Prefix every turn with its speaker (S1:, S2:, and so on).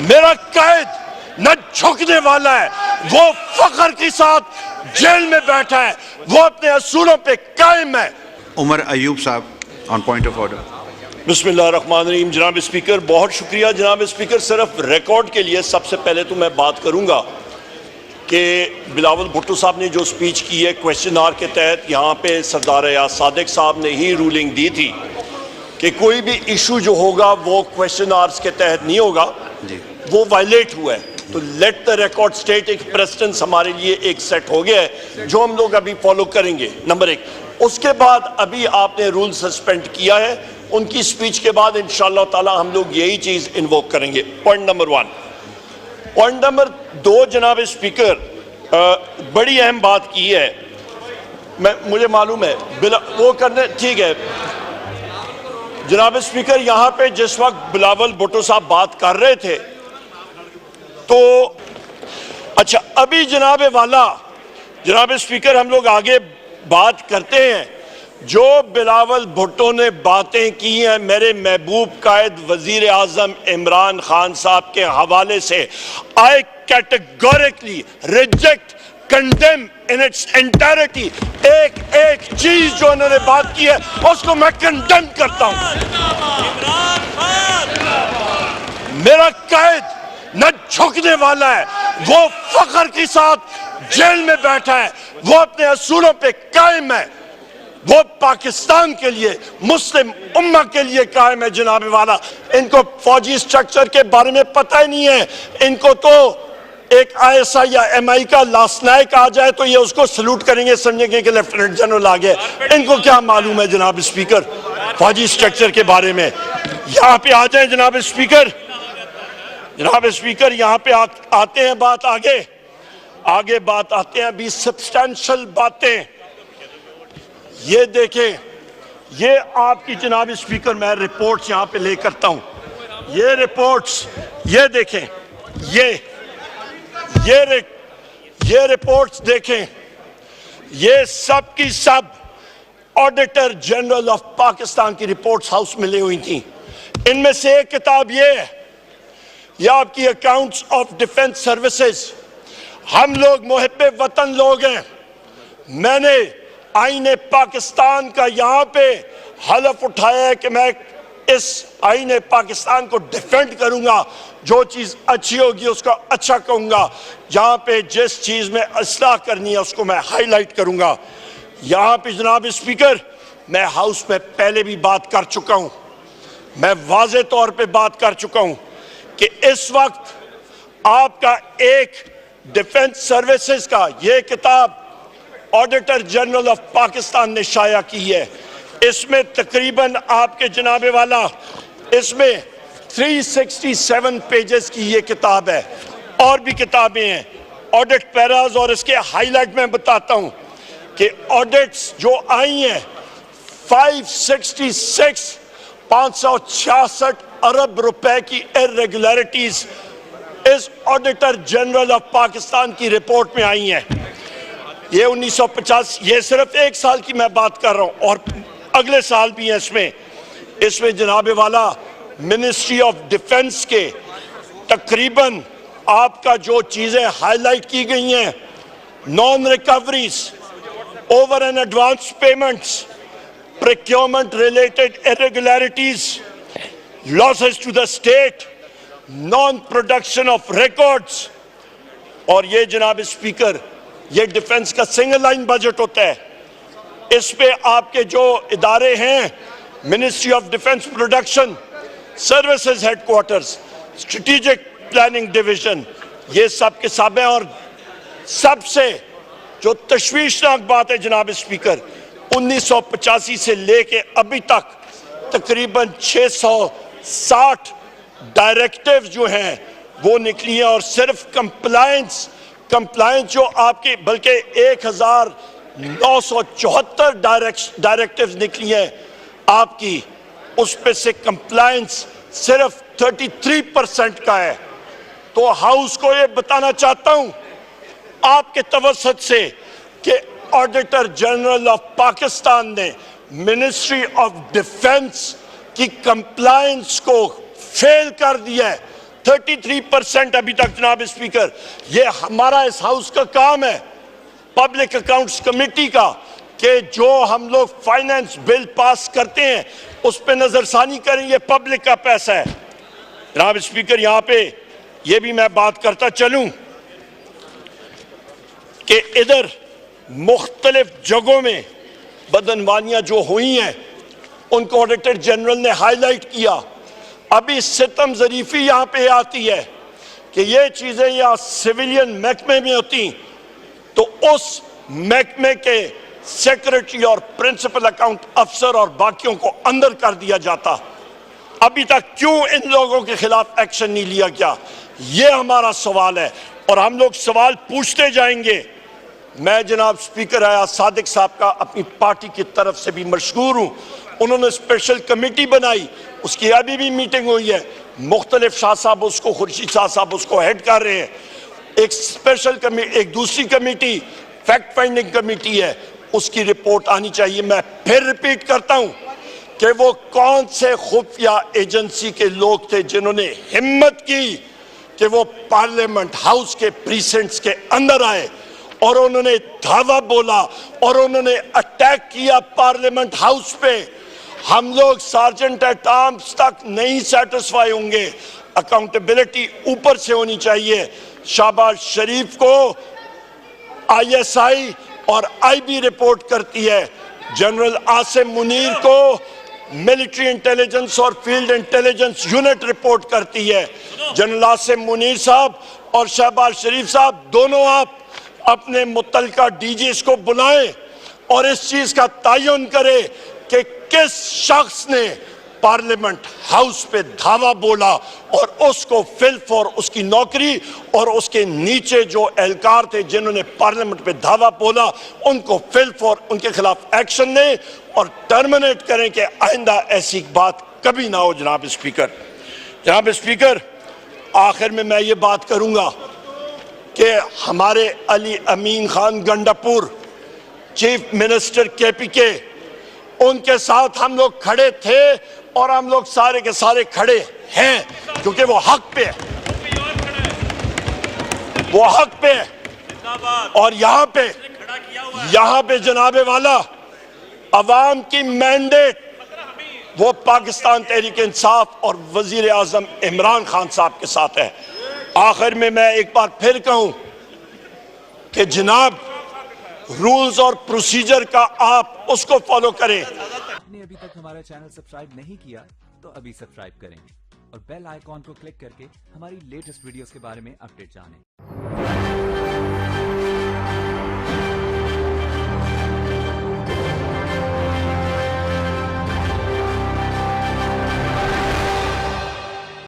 S1: میرا قائد نہ جھکنے والا ہے، وہ فخر کے ساتھ جیل میں بیٹھا ہے، وہ اپنے اصولوں پہ قائم ہے۔
S2: عمر ایوب صاحب آن پوائنٹ آف آرڈر۔
S1: بسم اللہ الرحمن الرحیم۔ جناب اسپیکر بہت شکریہ۔ جناب اسپیکر صرف ریکارڈ کے لیے سب سے پہلے تو میں بات کروں گا کہ بلاول بھٹو صاحب نے جو سپیچ کی ہے کویسچن آور کے تحت، یہاں پہ سردار ایاز صادق صاحب نے ہی رولنگ دی تھی کہ کوئی بھی ایشو جو ہوگا وہ کویسچن آورز کے تحت نہیں ہوگا، وہ وائلیٹ ہوا ہے۔ تو لیٹ دا ریکارڈ سٹیٹ، ایک پریسیڈنس ہمارے لیے ایک سیٹ ہو گیا ہے جو ہم لوگ ابھی فالو کریں گے، نمبر ایک۔ اس کے بعد ابھی آپ نے رول سسپینڈ کیا ہے، ان کی سپیچ کے بعد انشاءاللہ تعالی ہم لوگ یہی چیز انووک کریں گے۔ Point number 1۔ پوائنٹ نمبر 2، جناب اسپیکر بڑی اہم بات کی ہے، مجھے معلوم ہے وہ کرنے ٹھیک ہے۔ جناب اسپیکر یہاں پہ جس وقت بلاول بھٹو صاحب بات کر رہے تھے تو اچھا ابھی جناب والا، جناب اسپیکر ہم لوگ آگے بات کرتے ہیں۔ جو بلاول بھٹو نے باتیں کی ہیں میرے محبوب قائد وزیر اعظم عمران خان صاحب کے حوالے سے، I categorically reject, condemn in its entirety۔ ایک چیز جو انہوں نے بات کی ہے اس کو میں کنڈیم کرتا ہوں۔ میرا قائد نہ جھکنے والا ہے، وہ فخر کے ساتھ جیل میں بیٹھا ہے، وہ اپنے اصولوں پہ قائم ہے، وہ پاکستان کے لیے، مسلم امہ کے لیے قائم ہے۔ جناب والا ان کو فوجی سٹرکچر کے بارے میں پتہ ہی نہیں ہے، ان کو تو ایک آئی ایس آئی یا ایم آئی کا لاسنائک آ جائے تو یہ اس کو سلوٹ کریں گے، سمجھیں گے کہ لیفٹیننٹ جنرل آ گئے۔ ان کو کیا معلوم ہے جناب اسپیکر فوجی سٹرکچر کے بارے میں؟ یہاں پہ آ جائیں جناب اسپیکر، جناب اسپیکر یہاں پہ آتے ہیں، بات آگے بات آتے ہیں ابھی سبسٹینشل باتیں۔ یہ دیکھیں، یہ آپ کی جناب اسپیکر میں رپورٹس یہاں پہ لے کرتا ہوں، یہ رپورٹس، یہ دیکھیں، یہ رپورٹس دیکھیں، یہ سب کی سب آڈیٹر جنرل آف پاکستان کی رپورٹس ہاؤس میں لے ہوئی تھیں۔ ان میں سے ایک کتاب یہ ہے، یہ آپ کی اکاؤنٹس آف ڈیفنس سروسز۔ ہم لوگ محب وطن لوگ ہیں، میں نے آئین پاکستان کا یہاں پہ حلف اٹھایا ہے کہ میں اس آئین پاکستان کو ڈیفینڈ کروں گا، جو چیز اچھی ہوگی اس کو اچھا کہوں گا، جہاں پہ جس چیز میں اصلاح کرنی ہے اس کو میں ہائی لائٹ کروں گا۔ یہاں پہ جناب اسپیکر میں ہاؤس میں پہلے بھی بات کر چکا ہوں، میں واضح طور پہ بات کر چکا ہوں کہ اس وقت آپ کا ایک ڈیفنس سروسز کا یہ کتاب آڈیٹر جنرل آف پاکستان نے شائع کی ہے، اس میں تقریباً آپ کے جناب والا اس میں 367 پیجز کی یہ کتاب ہے، اور بھی کتابیں ہیں آڈٹ پیراز، اور اس کے ہائی لائٹ میں بتاتا ہوں کہ آڈٹس جو آئی ہیں 566 ارب روپے کی irregularities اس آڈیٹر جنرل آف پاکستان کی رپورٹ میں آئی ہیں۔ یہ 1950، یہ صرف ایک سال کی میں بات کر رہا ہوں، اور اگلے سال بھی ہیں اس میں جناب والا منسٹری آف ڈیفنس کے تقریباً آپ کا جو چیزیں ہائی لائٹ کی گئی ہیں، naan recoveries, over and advance payments, procurement related irregularities، losses to the state، naan production of records, اور یہ جناب اسپیکر یہ ڈیفنس کا سنگل لائن بجٹ ہوتا ہے، اس پہ آپ کے جو ادارے ہیں ministry of defence production, services headquarters, strategic planning division, یہ سب کے سب ہیں۔ اور سب سے جو تشویشناک بات ہے جناب اسپیکر، 1985 سے لے کے ابھی تک تقریباً 660 ڈائریکٹیو جو ہیں وہ نکلی ہیں، اور صرف کمپلائنس جو آپ کی بلکہ 1974 ڈائریکٹیوز نکلی ہیں آپ کی، اس پہ سے کمپلائنس صرف 33% کا ہے۔ تو ہاؤس کو یہ بتانا چاہتا ہوں آپ کے توسط سے کہ آڈیٹر جنرل آف پاکستان نے منسٹری آف ڈیفنس کی کمپلائنس کو فیل کر دیا ہے۔ 33% ابھی تک جناب اسپیکر. یہ ہمارا اس ہاؤس کا کام ہے, پبلک اکاؤنٹس کمیٹی کا, کہ جو ہم لوگ فائنانس بل پاس کرتے ہیں اس پہ نظر ثانی کریں. یہ پبلک کا پیسہ ہے. جناب اسپیکر, یہاں پہ یہ بھی میں بات کرتا چلوں کہ ادھر مختلف جگہوں میں بدعنوانیاں جو ہوئی ہیں ان کو آڈیٹر جنرل نے ہائی لائٹ کیا. ابھی ستم ظریفی یہاں پہ آتی ہے کہ یہ چیزیں یہاں سیویلین محکمے میں ہوتی تو اس محکمے کے سیکرٹری اور پرنسپل اکاؤنٹ افسر اور باقیوں کو اندر کر دیا جاتا. ابھی تک کیوں ان لوگوں کے خلاف ایکشن نہیں لیا گیا؟ یہ ہمارا سوال ہے اور ہم لوگ سوال پوچھتے جائیں گے. میں جناب سپیکر آیا صادق صاحب کا اپنی پارٹی کی طرف سے بھی مشکور ہوں. انہوں نے اسپیشل کمیٹی بنائی, اس کی ابھی بھی میٹنگ ہوئی ہے. مختلف شاہ صاحب اس کو, خورشید شاہ صاحب اس کو ہیڈ کر رہے ہیں. ایک اسپیشل کمیٹی, ایک دوسری کمیٹی فیکٹ فائنڈنگ کمیٹی ہے, اس کی رپورٹ آنی چاہیے. میں پھر ریپیٹ کرتا ہوں کہ وہ کون سے خفیہ ایجنسی کے لوگ تھے جنہوں نے ہمت کی کہ وہ پارلیمنٹ ہاؤس کے پریسنٹس کے اندر آئے اور انہوں نے دھاوا بولا اور انہوں نے اٹیک کیا پارلیمنٹ ہاؤس پہ. ہم لوگ سارجنٹ ایٹ آرمز تک نہیں سیٹسفائی ہوں گے. اکاؤنٹیبلٹی اوپر سے ہونی چاہیے. شہباز شریف کو آئی ایس آئی اور آئی بی رپورٹ کرتی ہے, جنرل عاصم منیر کو ملٹری انٹیلیجنس اور فیلڈ انٹیلیجنس یونٹ رپورٹ کرتی ہے. جنرل عاصم منیر صاحب اور شہباز شریف صاحب دونوں آپ اپنے متعلقہ ڈی جیز کو بلائیں اور اس چیز کا تعین کرے کہ کس شخص نے پارلیمنٹ ہاؤس پہ دھاوا بولا اور اس کو فل فور اس کی نوکری اور اس کے نیچے جو اہلکار تھے جنہوں نے پارلیمنٹ پہ دھاوا بولا ان کو فل فور ان کے خلاف ایکشن لیں اور ٹرمینیٹ کریں کہ آئندہ ایسی بات کبھی نہ ہو. جناب اسپیکر, جناب اسپیکر, آخر میں یہ بات کروں گا کہ ہمارے علی امین خان گنڈاپور چیف منسٹر کے پی کے, ان کے ساتھ ہم لوگ کھڑے تھے اور ہم لوگ سارے کے سارے کھڑے ہیں کیونکہ وہ حق پہ ہے, وہ حق پہ ہے. اور یہاں پہ جناب والا عوام کی مینڈیٹ وہ پاکستان تحریک انصاف اور وزیر اعظم عمران خان صاحب کے ساتھ ہے. آخر میں ایک بار پھر کہوں کہ جناب رولز اور پروسیجر کا آپ اس کو فالو کریں.
S3: آپ نے ابھی تک ہمارا چینل سبسکرائب نہیں کیا تو ابھی سبسکرائب کریں اور بیل آئیکن کو کلک کر کے ہماری لیٹسٹ ویڈیوز کے بارے میں اپڈیٹ جانیں.